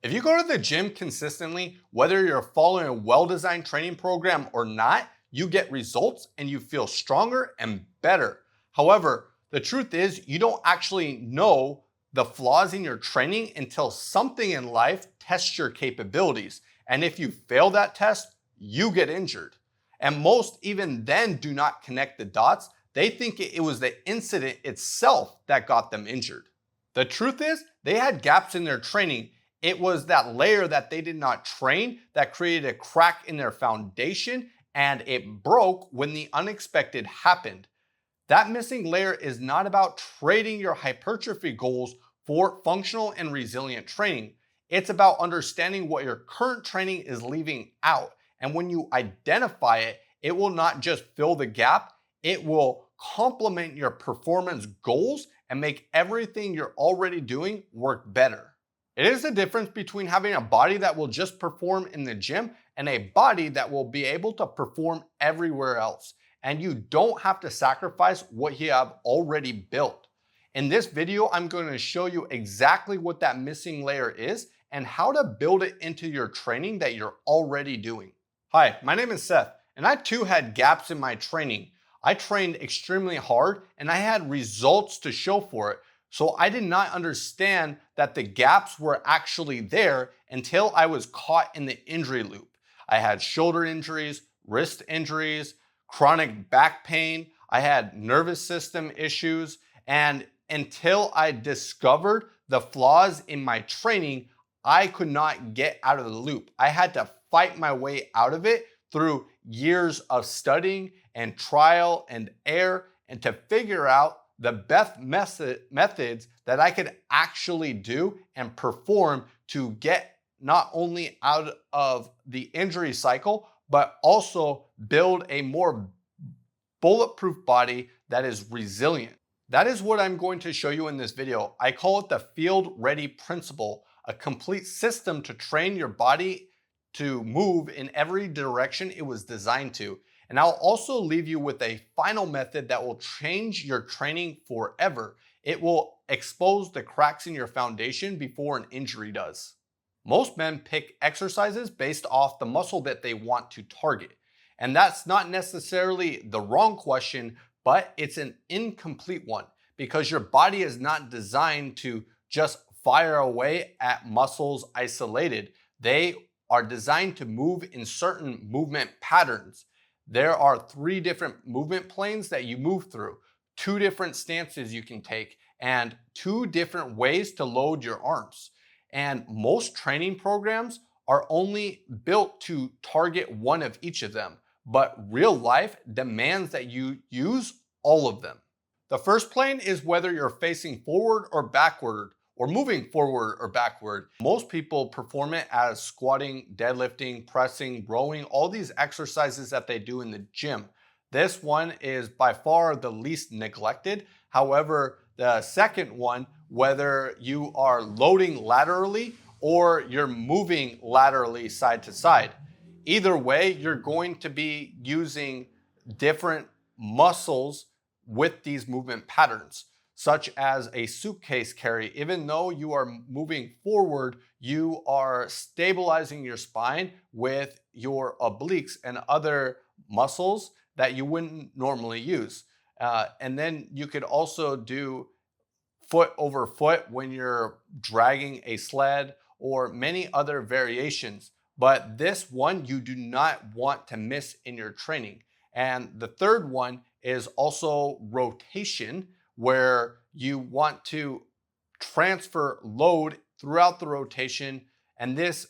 If you go to the gym consistently, whether you're following a well-designed training program or not, you get results and you feel stronger and better. However, the truth is you don't actually know the flaws in your training until something in life tests your capabilities. And if you fail that test, you get injured. And most even then do not connect the dots. They think it was the incident itself that got them injured. The truth is they had gaps in their training. It was that layer that they did not train that created a crack in their foundation, and it broke when the unexpected happened. That missing layer is not about trading your hypertrophy goals for functional and resilient training. It's about understanding what your current training is leaving out. And when you identify it, it will not just fill the gap, it will complement your performance goals and make everything you're already doing work better. It is the difference between having a body that will just perform in the gym and a body that will be able to perform everywhere else. And you don't have to sacrifice what you have already built. In this video, I'm going to show you exactly what that missing layer is and how to build it into your training that you're already doing. Hi, my name is Seth, and I too had gaps in my training. I trained extremely hard and I had results to show for it. So I did not understand that the gaps were actually there until I was caught in the injury loop. I had shoulder injuries, wrist injuries, chronic back pain. I had nervous system issues. And until I discovered the flaws in my training, I could not get out of the loop. I had to fight my way out of it through years of studying and trial and error and to figure out the best methods that I could actually do and perform to get not only out of the injury cycle, but also build a more bulletproof body that is resilient. That is what I'm going to show you in this video. I call it the field ready principle, a complete system to train your body to move in every direction it was designed to. And I'll also leave you with a final method that will change your training forever. It will expose the cracks in your foundation before an injury does. Most men pick exercises based off the muscle that they want to target. And that's not necessarily the wrong question, but it's an incomplete one because your body is not designed to just fire away at muscles isolated. They are designed to move in certain movement patterns. There are 3 different movement planes that you move through, 2 different stances you can take, and 2 different ways to load your arms. And most training programs are only built to target one of each of them, but real life demands that you use all of them. The first plane is whether you're facing forward or backward, or moving forward or backward. Most people perform it as squatting, deadlifting, pressing, rowing, all these exercises that they do in the gym. This one is by far the least neglected. However, the second one, whether you are loading laterally or you're moving laterally side to side, either way, you're going to be using different muscles with these movement patterns, such as a suitcase carry. Even though you are moving forward, you are stabilizing your spine with your obliques and other muscles that you wouldn't normally use. And then you could also do foot over foot when you're dragging a sled or many other variations. But this one you do not want to miss in your training. And the third one is also rotation, where you want to transfer load throughout the rotation, and this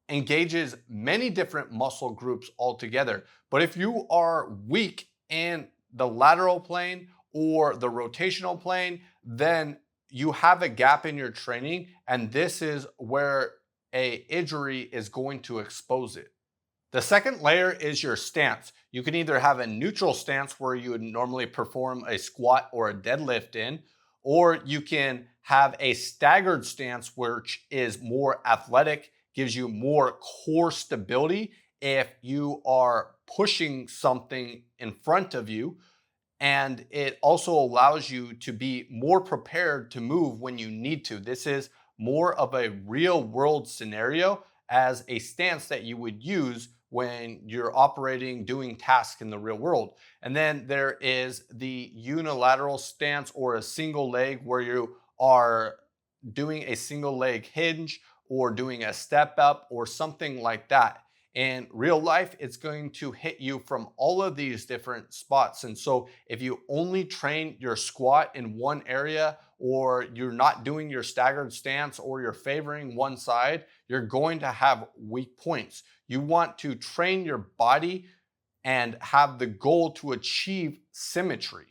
engages many different muscle groups altogether. But if you are weak in the lateral plane or the rotational plane, then you have a gap in your training, and this is where an injury is going to expose it. The second layer is your stance. You can either have a neutral stance where you would normally perform a squat or a deadlift in, or you can have a staggered stance, which is more athletic, gives you more core stability if you are pushing something in front of you. And it also allows you to be more prepared to move when you need to. This is more of a real world scenario as a stance that you would use when you're operating, doing tasks in the real world. And then there is the unilateral stance, or a single leg, where you are doing a single leg hinge or doing a step up or something like that. In real life, it's going to hit you from all of these different spots. And so if you only train your squat in one area, or you're not doing your staggered stance, or you're favoring one side, you're going to have weak points. You want to train your body and have the goal to achieve symmetry.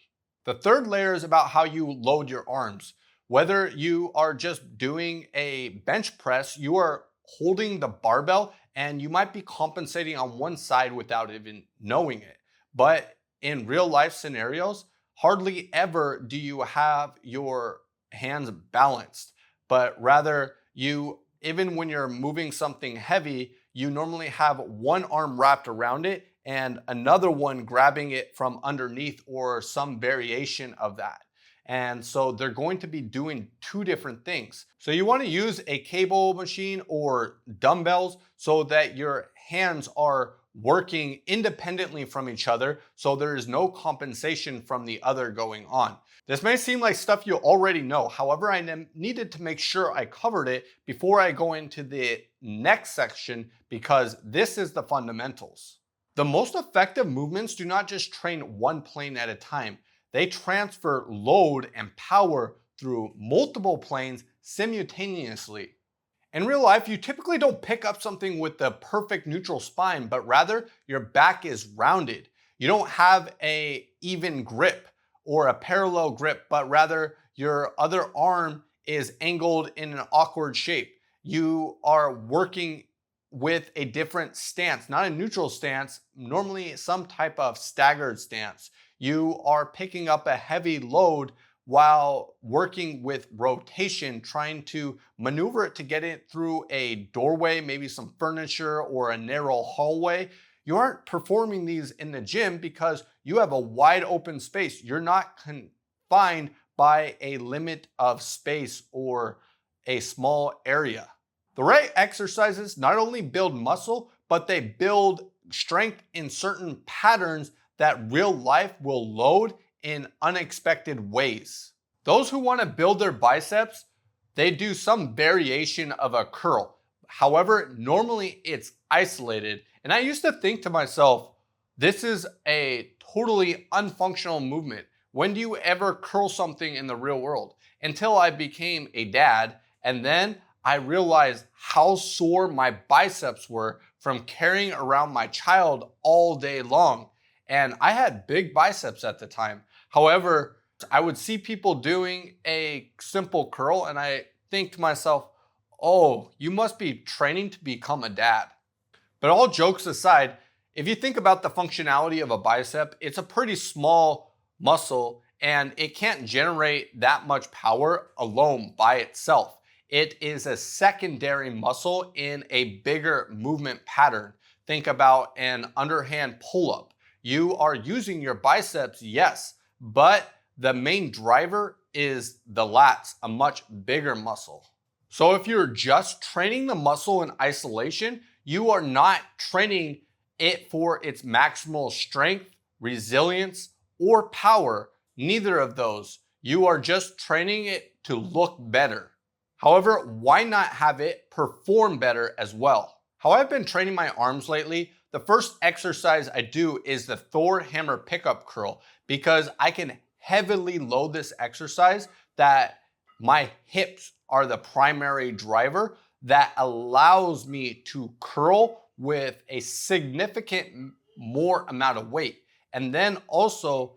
The third layer is about how you load your arms. Whether you are just doing a bench press, you are holding the barbell and you might be compensating on one side without even knowing it. But in real life scenarios, hardly ever do you have your hands balanced, but rather even when you're moving something heavy, you normally have one arm wrapped around it and another one grabbing it from underneath, or some variation of that. And so they're going to be doing two different things. So you want to use a cable machine or dumbbells so that your hands are working independently from each other, so there is no compensation from the other going on. This may seem like stuff you already know. However, I needed to make sure I covered it before I go into the next section, because this is the fundamentals. The most effective movements do not just train one plane at a time. They transfer load and power through multiple planes simultaneously. In real life, you typically don't pick up something with the perfect neutral spine, but rather your back is rounded. You don't have an even grip or a parallel grip, but rather your other arm is angled in an awkward shape. You are working with a different stance, not a neutral stance, normally some type of staggered stance. You are picking up a heavy load while working with rotation, trying to maneuver it to get it through a doorway, maybe some furniture, or a narrow hallway. You aren't performing these in the gym because you have a wide open space. You're not confined by a limit of space or a small area. The right exercises not only build muscle, but they build strength in certain patterns that real life will load in unexpected ways. Those who want to build their biceps, they do some variation of a curl. However, normally it's isolated. And I used to think to myself, this is a totally unfunctional movement. When do you ever curl something in the real world? Until I became a dad, and then I realized how sore my biceps were from carrying around my child all day long. And I had big biceps at the time. However, I would see people doing a simple curl and I think to myself, oh, you must be training to become a dad. But all jokes aside, if you think about the functionality of a bicep, it's a pretty small muscle and it can't generate that much power alone by itself. It is a secondary muscle in a bigger movement pattern. Think about an underhand pull-up. You are using your biceps, yes, but the main driver is the lats, a much bigger muscle. So if you're just training the muscle in isolation, you are not training it for its maximal strength, resilience, or power. Neither of those. You are just training it to look better. However, why not have it perform better as well? How I've been training my arms lately, the first exercise I do is the Thor hammer pickup curl, because I can heavily load this exercise that my hips are the primary driver that allows me to curl with a significant more amount of weight. And then also,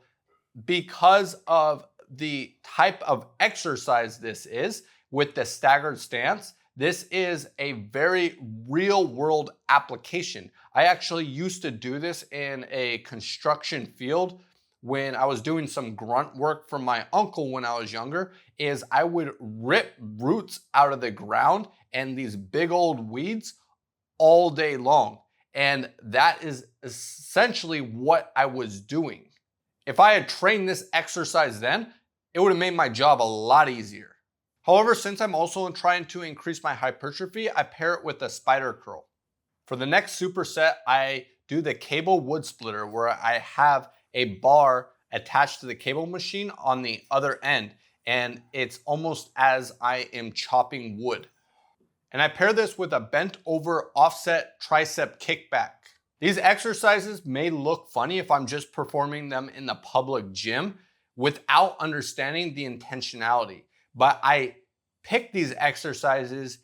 because of the type of exercise this is, with the staggered stance, this is a very real world application. I actually used to do this in a construction field when I was doing some grunt work for my uncle when I was younger. Is I would rip roots out of the ground and these big old weeds all day long. And that is essentially what I was doing. If I had trained this exercise then, it would have made my job a lot easier. However, since I'm also trying to increase my hypertrophy, I pair it with a spider curl. For the next superset, I do the cable wood splitter where I have a bar attached to the cable machine on the other end, and it's almost as I am chopping wood. And I pair this with a bent over offset tricep kickback. These exercises may look funny if I'm just performing them in the public gym without understanding the intentionality, but I pick these exercises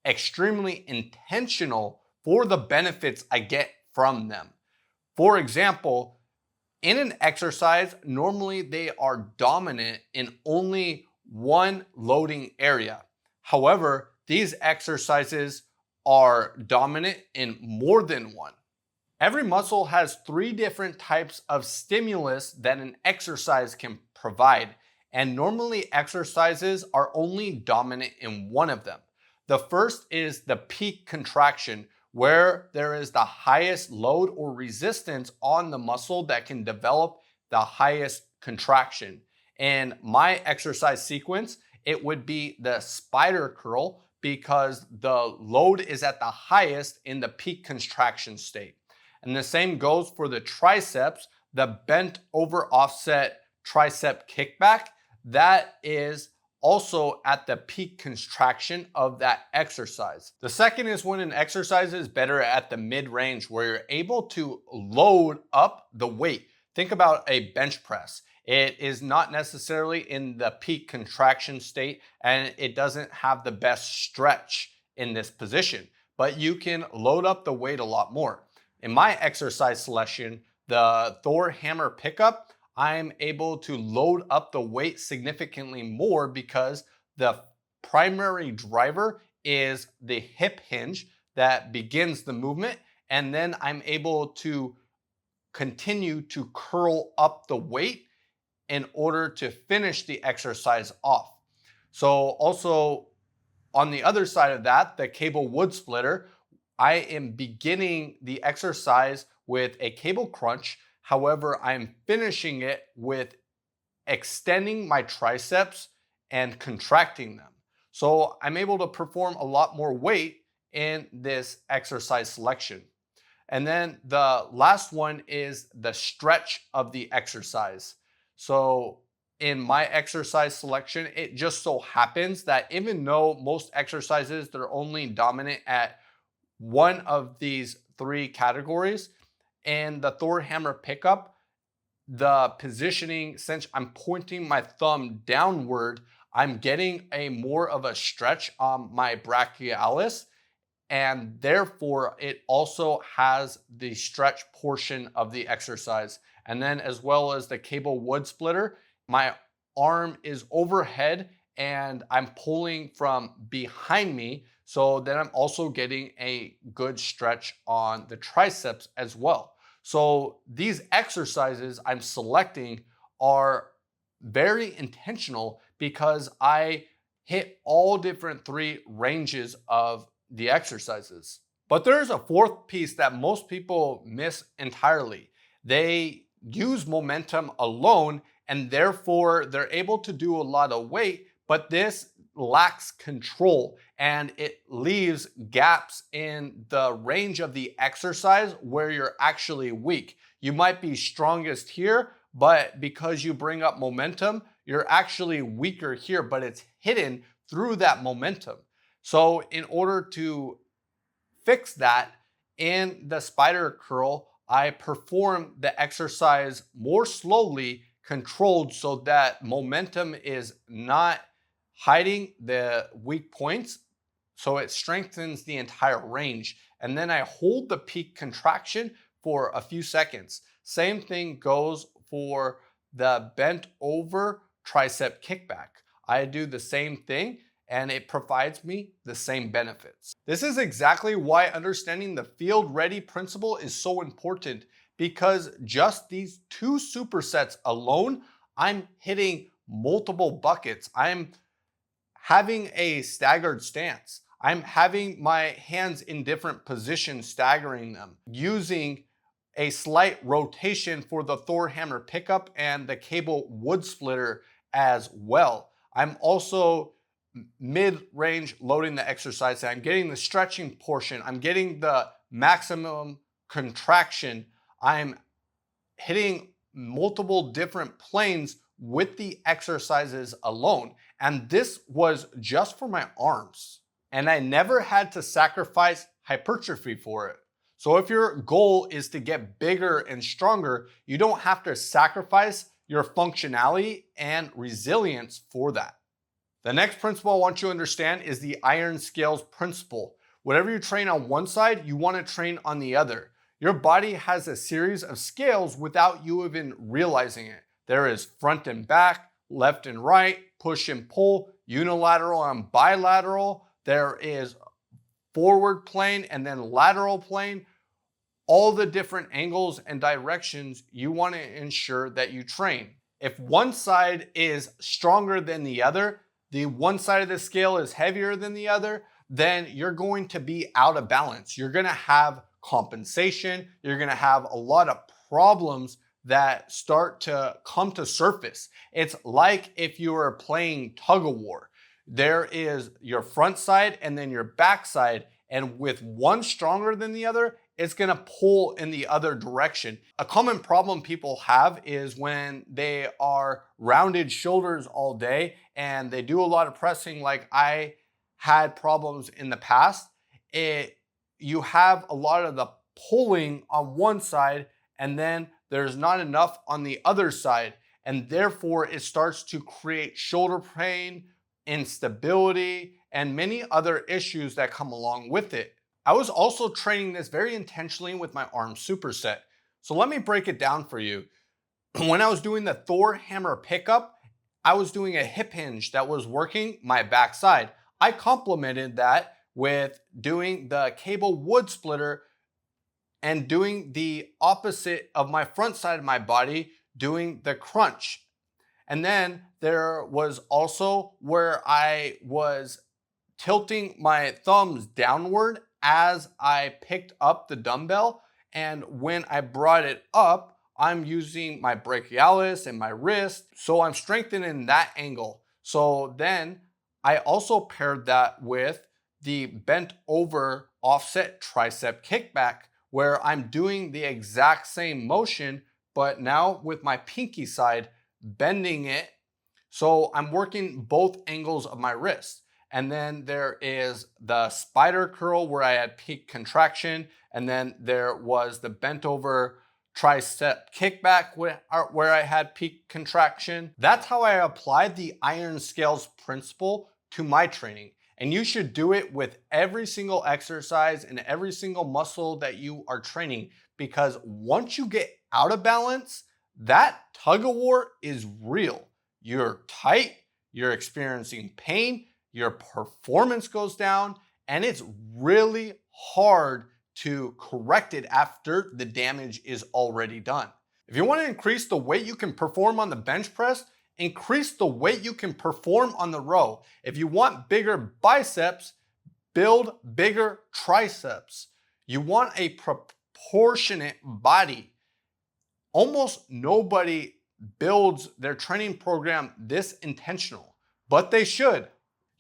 extremely intentional for the benefits I get from them. For example, in an exercise, normally they are dominant in only one loading area. However, these exercises are dominant in more than one. Every muscle has 3 different types of stimulus that an exercise can provide, and normally exercises are only dominant in one of them. The first is the peak contraction, where there is the highest load or resistance on the muscle that can develop the highest contraction. In my exercise sequence, it would be the spider curl because the load is at the highest in the peak contraction state. And the same goes for the triceps, the bent over offset tricep kickback. That is also at the peak contraction of that exercise. The second is when an exercise is better at the mid-range where you're able to load up the weight. Think about a bench press. It is not necessarily in the peak contraction state and it doesn't have the best stretch in this position, but you can load up the weight a lot more. In my exercise selection, the Thor hammer pickup, I'm able to load up the weight significantly more because the primary driver is the hip hinge that begins the movement, and then I'm able to continue to curl up the weight in order to finish the exercise off. So also on the other side of that, the cable wood splitter, I am beginning the exercise with a cable crunch. However, I'm finishing it with extending my triceps and contracting them. So I'm able to perform a lot more weight in this exercise selection. And then the last one is the stretch of the exercise. So in my exercise selection, it just so happens that even though most exercises, they're only dominant at one of these 3 categories, and the Thor hammer pickup, the positioning, since I'm pointing my thumb downward, I'm getting a more of a stretch on my brachialis, and therefore it also has the stretch portion of the exercise. And then as well as the cable wood splitter, my arm is overhead and I'm pulling from behind me. So then I'm also getting a good stretch on the triceps as well. So these exercises I'm selecting are very intentional because I hit all different 3 ranges of the exercises. But there's a 4th piece that most people miss entirely. They use momentum alone and therefore they're able to do a lot of weight, but this lacks control and it leaves gaps in the range of the exercise where you're actually weak. You might be strongest here, but because you bring up momentum, you're actually weaker here, but it's hidden through that momentum. So in order to fix that, in the spider curl, I perform the exercise more slowly, controlled, so that momentum is not hiding the weak points. So it strengthens the entire range. And then I hold the peak contraction for a few seconds. Same thing goes for the bent over tricep kickback. I do the same thing and it provides me the same benefits. This is exactly why understanding the field ready principle is so important, because just these 2 supersets alone, I'm hitting multiple buckets. I'm having a staggered stance. I'm having my hands in different positions, staggering them, using a slight rotation for the Thor hammer pickup and the cable wood splitter as well. I'm also mid-range loading the exercise, I'm getting the stretching portion, I'm getting the maximum contraction, I'm hitting multiple different planes with the exercises alone. And this was just for my arms. And I never had to sacrifice hypertrophy for it. So if your goal is to get bigger and stronger, you don't have to sacrifice your functionality and resilience for that. The next principle I want you to understand is the iron scales principle. Whatever you train on one side, you want to train on the other. Your body has a series of scales without you even realizing it. There is front and back, left and right, push and pull, unilateral and bilateral. There is forward plane and then lateral plane. All the different angles and directions you want to ensure that you train. If one side is stronger than the other, the one side of the scale is heavier than the other, then you're going to be out of balance. You're going to have compensation. You're going to have a lot of problems that start to come to surface. It's like if you were playing tug of war. There is your front side and then your back side, and with one stronger than the other, it's going to pull in the other direction. A common problem people have is when they are rounded shoulders all day and they do a lot of pressing, like I had problems in the past. You have a lot of the pulling on one side and then there's not enough on the other side. And therefore it starts to create shoulder pain, instability, and many other issues that come along with it. I was also training this very intentionally with my arm superset. So let me break it down for you. When I was doing the Thor hammer pickup, I was doing a hip hinge that was working my backside. I complemented that with doing the cable wood splitter and doing the opposite of my front side of my body, doing the crunch. And then there was also where I was tilting my thumbs downward as I picked up the dumbbell. And when I brought it up, I'm using my brachialis and my wrist. So I'm strengthening that angle. So then I also paired that with the bent over offset tricep kickback, where I'm doing the exact same motion, but now with my pinky side, bending it. So I'm working both angles of my wrist. And then there is the spider curl where I had peak contraction. And then there was the bent over tricep kickback where I had peak contraction. That's how I applied the iron scales principle to my training. And you should do it with every single exercise and every single muscle that you are training, because once you get out of balance, that tug of war is real. You're tight, you're experiencing pain, your performance goes down, and it's really hard to correct it after the damage is already done. If you want to increase the weight you can perform on the bench press, increase the weight you can perform on the row. If you want bigger biceps, build bigger triceps. You want a proportionate body. Almost nobody builds their training program this intentional, but they should.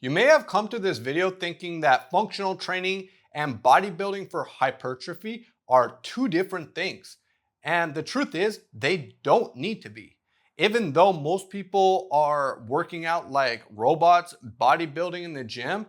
You may have come to this video thinking that functional training and bodybuilding for hypertrophy are two different things. And the truth is, they don't need to be. Even though most people are working out like robots, bodybuilding in the gym,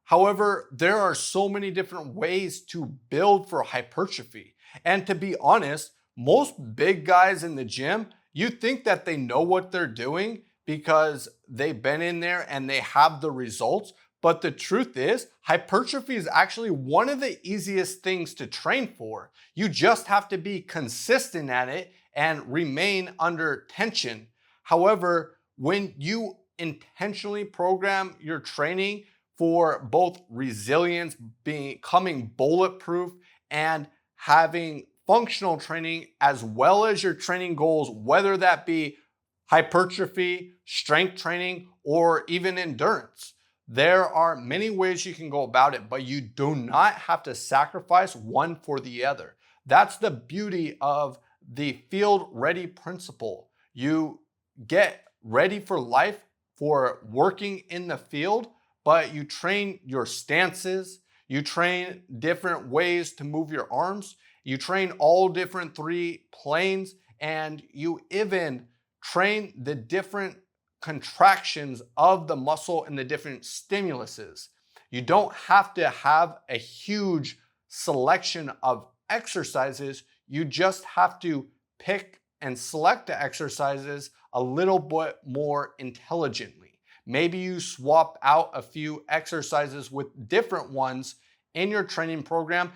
however, there are so many different ways to build for hypertrophy. And to be honest, most big guys in the gym, you think that they know what they're doing because they've been in there and they have the results. But the truth is, hypertrophy is actually one of the easiest things to train for. You just have to be consistent at it and remain under tension. However, when you intentionally program your training for both resilience, becoming bulletproof, and having functional training as well as your training goals, whether that be hypertrophy, strength training, or even endurance, there are many ways you can go about it, but you do not have to sacrifice one for the other. That's the beauty of the field ready principle. You get ready for life for working in the field, but you train your stances, you train different ways to move your arms, you train all different 3 planes, and you even train the different contractions of the muscle and the different stimuluses. You don't have to have a huge selection of exercises. You just have to pick and select the exercises a little bit more intelligently. Maybe you swap out a few exercises with different ones in your training program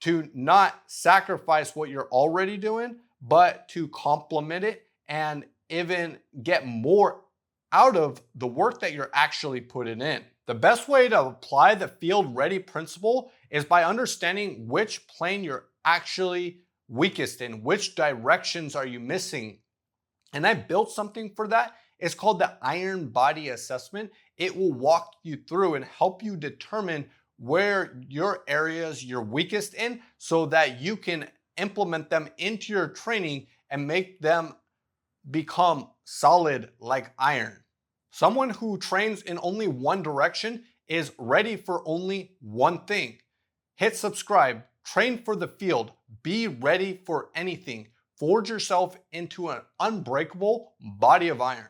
to not sacrifice what you're already doing, but to complement it and even get more out of the work that you're actually putting in. The best way to apply the field ready principle is by understanding which plane you're actually weakest in, which directions are you missing. And I built something for that. It's called the Iron Body Assessment. It will walk you through and help you determine where your areas you're weakest in so that you can implement them into your training and make them become solid like iron. Someone who trains in only one direction is ready for only one thing. Hit subscribe, train for the field, be ready for anything. Forge yourself into an unbreakable body of iron.